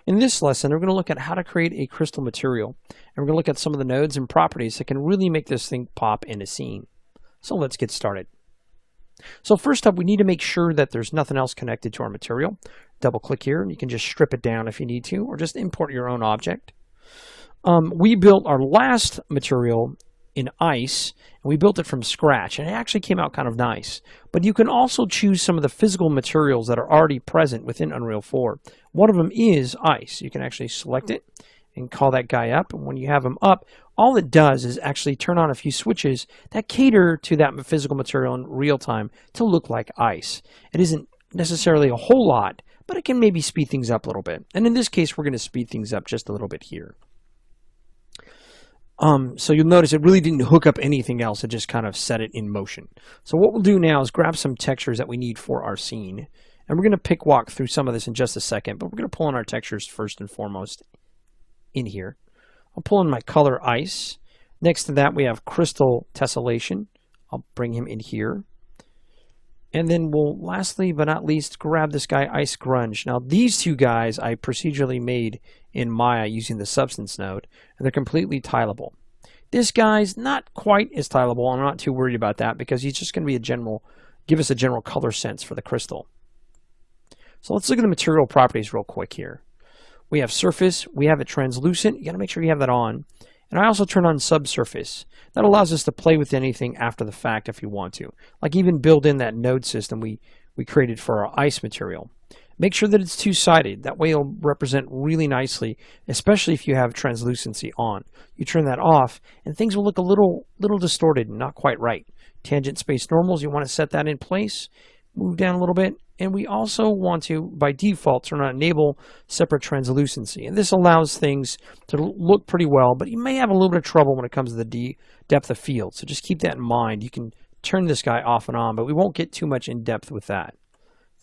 In this lesson, we're going to look at how to create a crystal material, and we're going to look at some of the nodes and properties that can really make this thing pop in a scene. So let's get started. So first up, we need to make sure that there's nothing else connected to our material. Double click here, and you can just strip it down if you need to, or just import your own object. We built our last material in ice, and we built it from scratch, and it actually came out kind of nice. But you can also choose some of the physical materials that are already present within Unreal 4. One of them is ice. You can actually select it and call that guy up, and when you have him up, all it does is actually turn on a few switches that cater to that physical material in real time to look like ice. It isn't necessarily a whole lot, but it can maybe speed things up a little bit. And in this case, we're going to speed things up just a little bit here. So you'll notice it really didn't hook up anything else. It just kind of set it in motion. So what we'll do now is grab some textures that we need for our scene. And we're going to walk through some of this in just a second, but we're going to pull in our textures first and foremost in here. I'll pull in my color ice. Next to that, we have crystal tessellation. I'll bring him in here. And then we'll, lastly but not least, grab this guy, Ice Grunge. Now, these two guys I procedurally made in Maya using the substance node, and they're completely tileable. This guy's not quite as tileable. I'm not too worried about that because he's just going to be give us a general color sense for the crystal. So let's look at the material properties real quick here. We have surface, we have it translucent. You got to make sure you have that on. And I also turn on subsurface. That allows us to play with anything after the fact if you want to. Like even build in that node system we created for our ice material. Make sure that it's two-sided. That way it'll represent really nicely, especially if you have translucency on. You turn that off and things will look a little distorted and not quite right. Tangent space normals, you want to set that in place. Move down a little bit. And we also want to, by default, turn on enable separate translucency. And this allows things to look pretty well, but you may have a little bit of trouble when it comes to the depth of field. So just keep that in mind. You can turn this guy off and on, but we won't get too much in depth with that.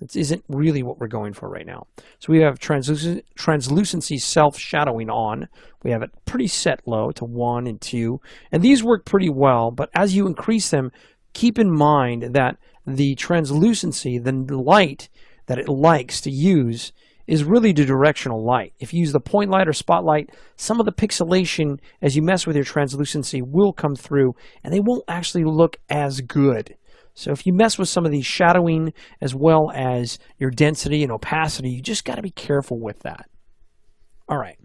This isn't really what we're going for right now. So we have translucency self-shadowing on. We have it pretty set low to 1 and 2. And these work pretty well, but as you increase them, keep in mind that the translucency, the light that it likes to use, is really the directional light. If you use the point light or spotlight, some of the pixelation as you mess with your translucency will come through and they won't actually look as good. So if you mess with some of these shadowing as well as your density and opacity, you just got to be careful with that. All right.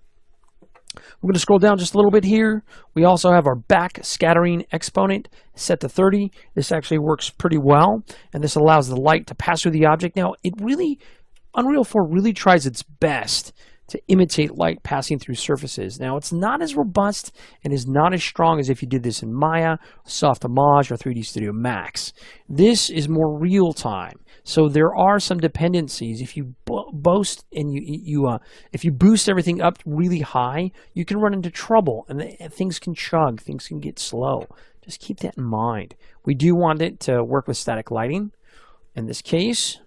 We're going to scroll down just a little bit here. We also have our back scattering exponent set to 30. This actually works pretty well, and this allows the light to pass through the object. Now, Unreal 4 really tries its best to imitate light passing through surfaces. Now, it's not as robust and is not as strong as if you did this in Maya, Softimage, or 3D Studio Max. This is more real time. So there are some dependencies. If you if you boost everything up really high, you can run into trouble and things can chug, things can get slow. Just keep that in mind. We do want it to work with static lighting in this case.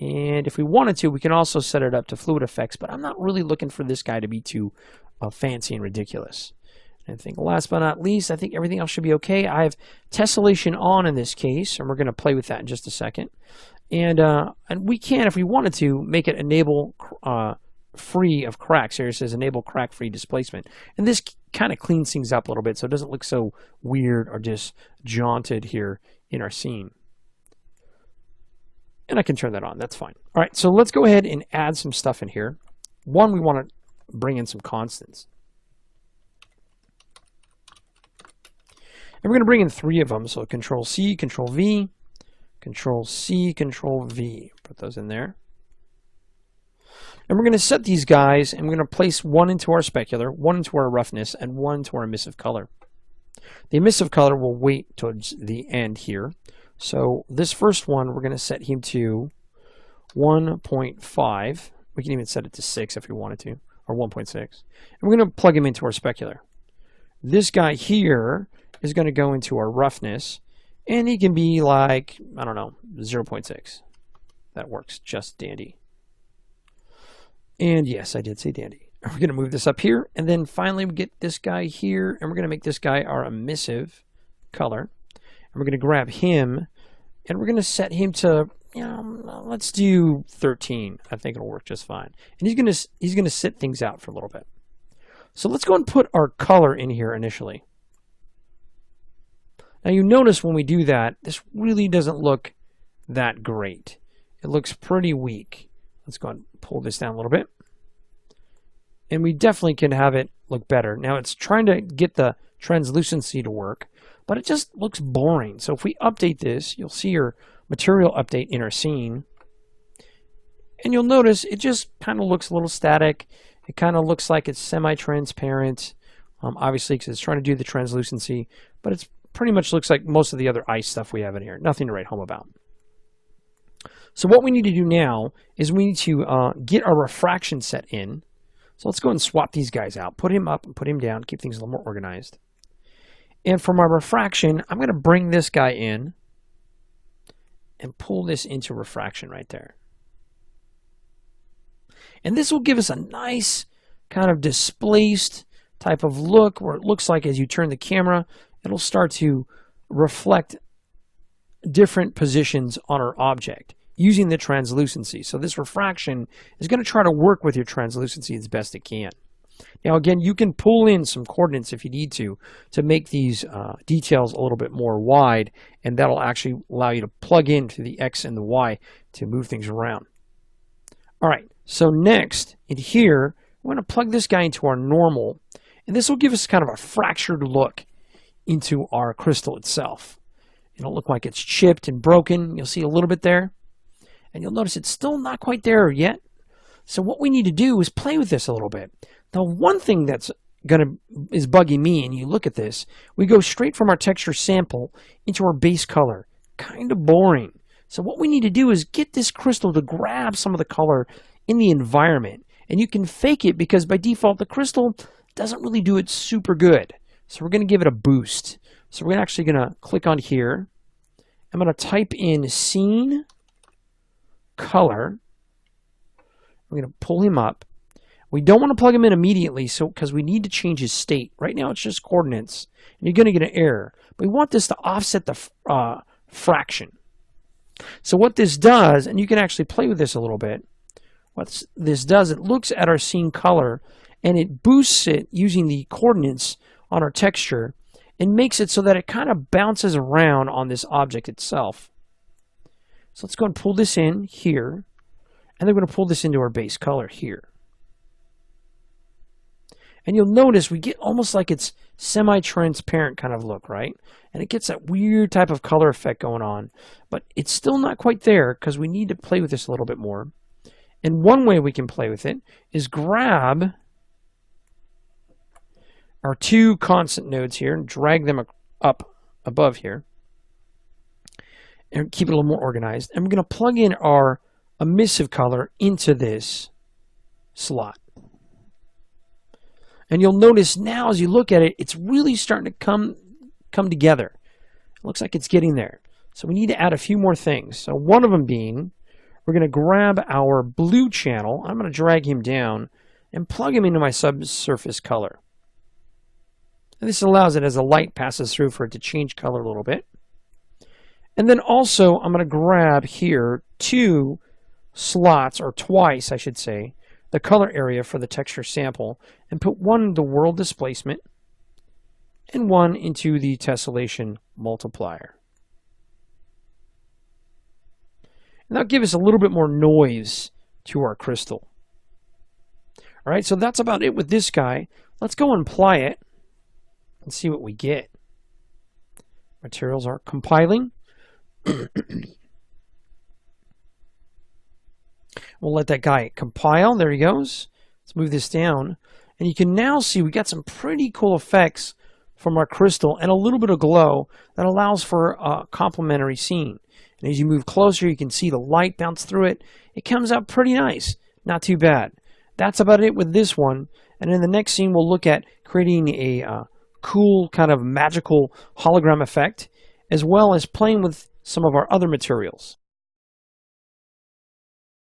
And if we wanted to, we can also set it up to fluid effects, but I'm not really looking for this guy to be too fancy and ridiculous. And I think last but not least, I think everything else should be okay. I have tessellation on in this case, and we're going to play with that in just a second. And we can, if we wanted to, make it enable free of cracks. Here it says enable crack-free displacement. And this kind of cleans things up a little bit so it doesn't look so weird or just jaunted here in our scene. And I can turn that on. That's fine. All right, so let's go ahead and add some stuff in here. One, we want to bring in some constants. And we're going to bring in 3 of them. So Control-C, Control-V, Control-C, Control-V. Put those in there. And we're going to set these guys, and we're going to place one into our specular, one into our roughness, and one into our emissive color. The emissive color will wait towards the end here. So this first one, we're going to set him to 1.5. We can even set it to 6 if we wanted to, or 1.6. And we're going to plug him into our specular. This guy here is going to go into our roughness, and he can be like, I don't know, 0.6. That works just dandy. And yes, I did say dandy. We're going to move this up here, and then finally we get this guy here, and we're going to make this guy our emissive color. And we're going to grab him, and we're going to set him to let's do 13. I think it'll work just fine. And he's gonna sit things out for a little bit. So let's go and put our color in here initially. Now you notice when we do that, this really doesn't look that great. It looks pretty weak. Let's go and pull this down a little bit. And we definitely can have it look better. Now it's trying to get the translucency to work, but it just looks boring. So if we update this, you'll see your material update in our scene. And you'll notice it just kind of looks a little static. It kind of looks like it's semi-transparent, obviously because it's trying to do the translucency, but it's pretty much looks like most of the other ice stuff we have in here. Nothing to write home about. So what we need to do now is we need to get our refraction set in. So let's go and swap these guys out. Put him up and put him down. Keep things a little more organized. And for my refraction, I'm going to bring this guy in and pull this into refraction right there. And this will give us a nice kind of displaced type of look where it looks like as you turn the camera, it'll start to reflect different positions on our object using the translucency. So this refraction is going to try to work with your translucency as best it can. Now again, you can pull in some coordinates if you need to make these details a little bit more wide, and that'll actually allow you to plug into the X and the Y to move things around. All right, so next in here, we're going to plug this guy into our normal, and this will give us kind of a fractured look into our crystal itself. It'll look like it's chipped and broken. You'll see a little bit there. And you'll notice it's still not quite there yet. So what we need to do is play with this a little bit. The one thing that's is bugging me, and you look at this, we go straight from our texture sample into our base color. Kind of boring. So what we need to do is get this crystal to grab some of the color in the environment. And you can fake it because by default the crystal doesn't really do it super good. So we're going to give it a boost. So we're actually going to click on here. I'm going to type in scene color. We're going to pull him up. We don't want to plug him in immediately because we need to change his state. Right now it's just coordinates, and you're going to get an error. But we want this to offset the fraction. So what this does, and you can actually play with this a little bit, what this does, it looks at our scene color and it boosts it using the coordinates on our texture and makes it so that it kind of bounces around on this object itself. So let's go and pull this in here, and then we're going to pull this into our base color here. And you'll notice we get almost like it's semi-transparent kind of look, right? And it gets that weird type of color effect going on, but it's still not quite there because we need to play with this a little bit more. And one way we can play with it is grab our two constant nodes here and drag them up above here and keep it a little more organized. And we're going to plug in our emissive color into this slot. And you'll notice now as you look at it, it's really starting to come together. It looks like it's getting there. So we need to add a few more things. So one of them being, we're going to grab our blue channel. I'm going to drag him down and plug him into my subsurface color. And this allows it as the light passes through for it to change color a little bit. And then also I'm going to grab here two slots, or twice I should say, the color area for the texture sample, and put one in the world displacement and one into the tessellation multiplier. And that'll give us a little bit more noise to our crystal. All right, so that's about it with this guy. Let's go and apply it and see what we get. Materials are compiling. We'll let that guy compile. There he goes. Let's move this down. And you can now see we got some pretty cool effects from our crystal and a little bit of glow that allows for a complementary scene. And as you move closer, you can see the light bounce through it. It comes out pretty nice. Not too bad. That's about it with this one. And in the next scene, we'll look at creating a cool kind of magical hologram effect, as well as playing with some of our other materials.